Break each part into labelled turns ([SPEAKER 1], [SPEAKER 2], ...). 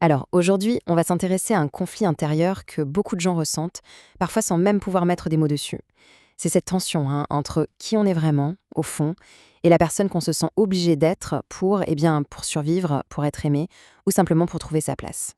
[SPEAKER 1] Alors aujourd'hui, on va s'intéresser à un conflit intérieur que beaucoup de gens ressentent, parfois sans même pouvoir mettre des mots dessus. C'est cette tension entre qui on est vraiment, au fond, et la personne qu'on se sent obligé d'être pour survivre, pour être aimé, ou simplement pour trouver sa place.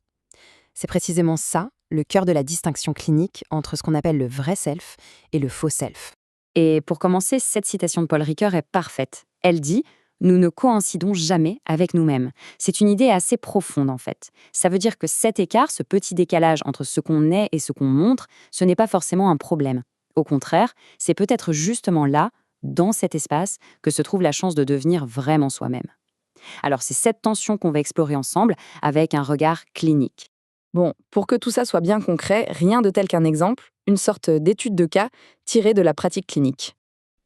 [SPEAKER 1] C'est précisément ça, le cœur de la distinction clinique entre ce qu'on appelle le vrai self et le faux self. Et pour commencer, cette citation de Paul Ricoeur est parfaite. Elle dit: nous ne coïncidons jamais avec nous-mêmes. C'est une idée assez profonde en fait. Ça veut dire que cet écart, ce petit décalage entre ce qu'on est et ce qu'on montre, ce n'est pas forcément un problème. Au contraire, c'est peut-être justement là, dans cet espace, que se trouve la chance de devenir vraiment soi-même. Alors c'est cette tension qu'on va explorer ensemble avec un regard clinique.
[SPEAKER 2] Bon, pour que tout ça soit bien concret, rien de tel qu'un exemple, une sorte d'étude de cas tirée de la pratique clinique.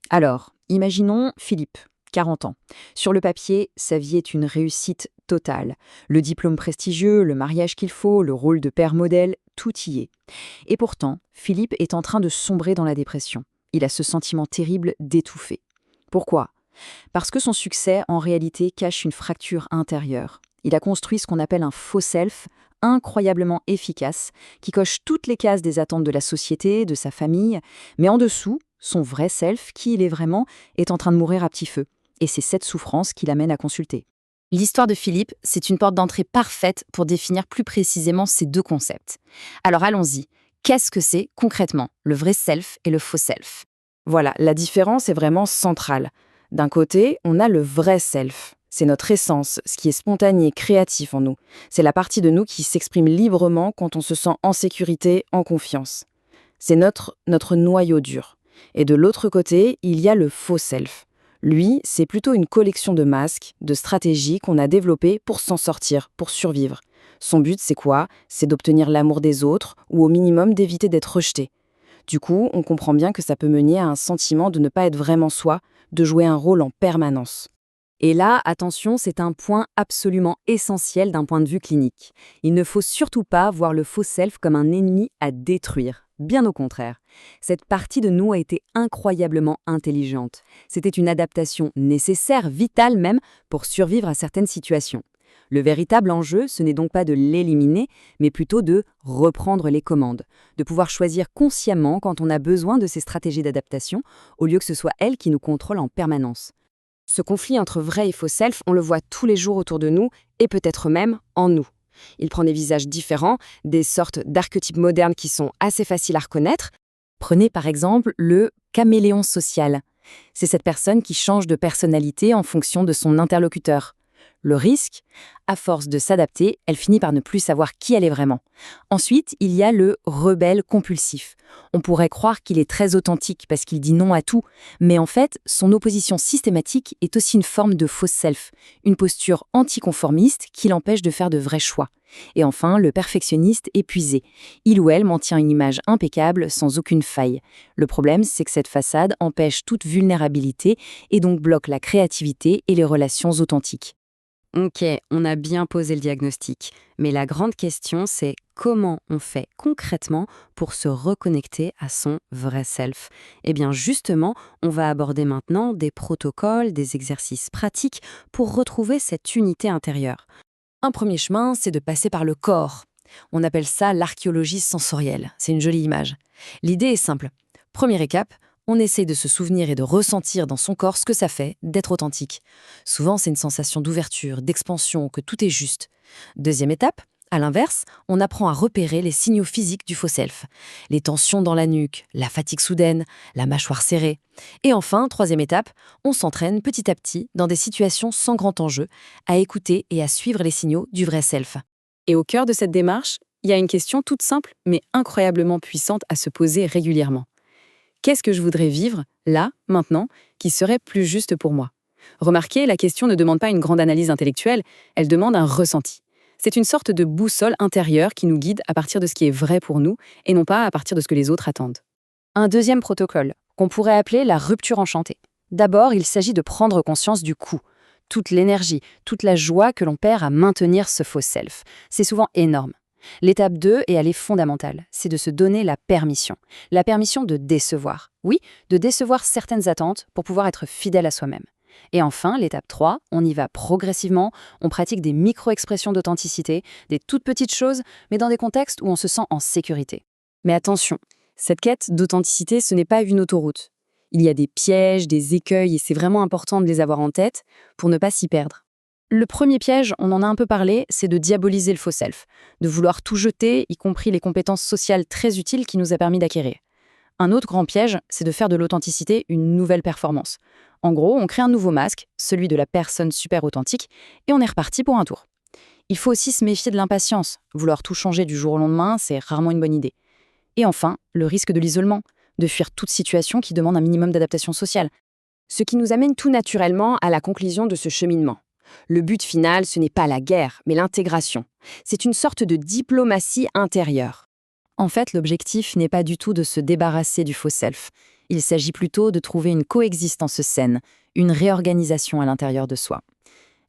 [SPEAKER 1] Alors, imaginons Philippe, 40 ans. Sur le papier, sa vie est une réussite totale. Le diplôme prestigieux, le mariage qu'il faut, le rôle de père modèle, tout y est. Et pourtant, Philippe est en train de sombrer dans la dépression. Il a ce sentiment terrible d'étouffer. Pourquoi? Parce que son succès, en réalité, cache une fracture intérieure. Il a construit ce qu'on appelle un faux self, incroyablement efficace, qui coche toutes les cases des attentes de la société, de sa famille, mais en dessous, son vrai self, qui il est vraiment, est en train de mourir à petit feu. Et c'est cette souffrance qui l'amène à consulter. L'histoire de Philippe, c'est une porte d'entrée parfaite pour définir plus précisément ces deux concepts. Alors allons-y. Qu'est-ce que c'est concrètement, le vrai self et le faux self?
[SPEAKER 2] Voilà, la différence est vraiment centrale. D'un côté, on a le vrai self. C'est notre essence, ce qui est spontané, créatif en nous. C'est la partie de nous qui s'exprime librement quand on se sent en sécurité, en confiance. C'est notre noyau dur. Et de l'autre côté, il y a le faux self. Lui, c'est plutôt une collection de masques, de stratégies qu'on a développées pour s'en sortir, pour survivre. Son but, c'est quoi? C'est d'obtenir l'amour des autres, ou au minimum d'éviter d'être rejeté. Du coup, on comprend bien que ça peut mener à un sentiment de ne pas être vraiment soi, de jouer un rôle en permanence.
[SPEAKER 1] Et là, attention, c'est un point absolument essentiel d'un point de vue clinique. Il ne faut surtout pas voir le faux self comme un ennemi à détruire. Bien au contraire. Cette partie de nous a été incroyablement intelligente. C'était une adaptation nécessaire, vitale même, pour survivre à certaines situations. Le véritable enjeu, ce n'est donc pas de l'éliminer, mais plutôt de reprendre les commandes, de pouvoir choisir consciemment quand on a besoin de ces stratégies d'adaptation, au lieu que ce soit elles qui nous contrôlent en permanence. Ce conflit entre vrai et faux self, on le voit tous les jours autour de nous, et peut-être même en nous. Il prend des visages différents, des sortes d'archétypes modernes qui sont assez faciles à reconnaître. Prenez par exemple le caméléon social. C'est cette personne qui change de personnalité en fonction de son interlocuteur. Le risque, à force de s'adapter, elle finit par ne plus savoir qui elle est vraiment. Ensuite, il y a le rebelle compulsif. On pourrait croire qu'il est très authentique parce qu'il dit non à tout, mais en fait, son opposition systématique est aussi une forme de fausse self, une posture anticonformiste qui l'empêche de faire de vrais choix. Et enfin, le perfectionniste épuisé. Il ou elle maintient une image impeccable sans aucune faille. Le problème, c'est que cette façade empêche toute vulnérabilité et donc bloque la créativité et les relations authentiques. Ok, on a bien posé le diagnostic, mais la grande question, c'est comment on fait concrètement pour se reconnecter à son vrai self? Eh bien justement, on va aborder maintenant des protocoles, des exercices pratiques pour retrouver cette unité intérieure. Un premier chemin, c'est de passer par le corps. On appelle ça l'archéologie sensorielle, c'est une jolie image. L'idée est simple. Première étape, on essaye de se souvenir et de ressentir dans son corps ce que ça fait d'être authentique. Souvent, c'est une sensation d'ouverture, d'expansion, que tout est juste. Deuxième étape, à l'inverse, on apprend à repérer les signaux physiques du faux self. Les tensions dans la nuque, la fatigue soudaine, la mâchoire serrée. Et enfin, troisième étape, on s'entraîne petit à petit, dans des situations sans grand enjeu, à écouter et à suivre les signaux du vrai self. Et au cœur de cette démarche, il y a une question toute simple, mais incroyablement puissante à se poser régulièrement. Qu'est-ce que je voudrais vivre, là, maintenant, qui serait plus juste pour moi? Remarquez, la question ne demande pas une grande analyse intellectuelle, elle demande un ressenti. C'est une sorte de boussole intérieure qui nous guide à partir de ce qui est vrai pour nous et non pas à partir de ce que les autres attendent. Un deuxième protocole, qu'on pourrait appeler la rupture enchantée. D'abord, il s'agit de prendre conscience du coût. Toute l'énergie, toute la joie que l'on perd à maintenir ce faux self. C'est souvent énorme. L'étape 2, et elle est fondamentale, c'est de se donner la permission. La permission de décevoir. Oui, de décevoir certaines attentes pour pouvoir être fidèle à soi-même. Et enfin, l'étape 3, on y va progressivement, on pratique des micro-expressions d'authenticité, des toutes petites choses, mais dans des contextes où on se sent en sécurité. Mais attention, cette quête d'authenticité, ce n'est pas une autoroute. Il y a des pièges, des écueils, et c'est vraiment important de les avoir en tête pour ne pas s'y perdre. Le premier piège, on en a un peu parlé, c'est de diaboliser le faux self, de vouloir tout jeter, y compris les compétences sociales très utiles qui nous a permis d'acquérir. Un autre grand piège, c'est de faire de l'authenticité une nouvelle performance. En gros, on crée un nouveau masque, celui de la personne super authentique, et on est reparti pour un tour. Il faut aussi se méfier de l'impatience. Vouloir tout changer du jour au lendemain, c'est rarement une bonne idée. Et enfin, le risque de l'isolement, de fuir toute situation qui demande un minimum d'adaptation sociale. Ce qui nous amène tout naturellement à la conclusion de ce cheminement. Le but final, ce n'est pas la guerre, mais l'intégration. C'est une sorte de diplomatie intérieure. En fait, l'objectif n'est pas du tout de se débarrasser du faux self. Il s'agit plutôt de trouver une coexistence saine, une réorganisation à l'intérieur de soi.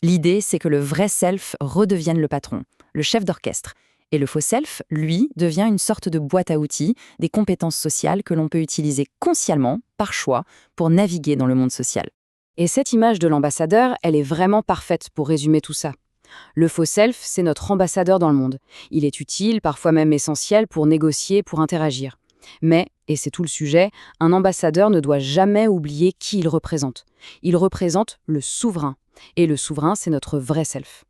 [SPEAKER 1] L'idée, c'est que le vrai self redevienne le patron, le chef d'orchestre. Et le faux self, lui, devient une sorte de boîte à outils, des compétences sociales que l'on peut utiliser consciemment, par choix, pour naviguer dans le monde social. Et cette image de l'ambassadeur, elle est vraiment parfaite pour résumer tout ça. Le faux self, c'est notre ambassadeur dans le monde. Il est utile, parfois même essentiel, pour négocier, pour interagir. Mais, et c'est tout le sujet, un ambassadeur ne doit jamais oublier qui il représente. Il représente le souverain. Et le souverain, c'est notre vrai self.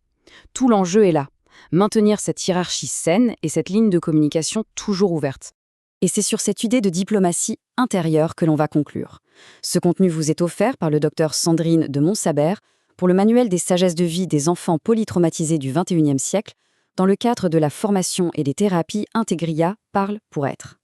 [SPEAKER 1] Tout l'enjeu est là. Maintenir cette hiérarchie saine et cette ligne de communication toujours ouverte. Et c'est sur cette idée de diplomatie intérieure que l'on va conclure. Ce contenu vous est offert par le docteur Sandrine de Montsabert pour le manuel des sagesses de vie des enfants polytraumatisés du XXIe siècle dans le cadre de la formation et des thérapies Integria Parle pour être.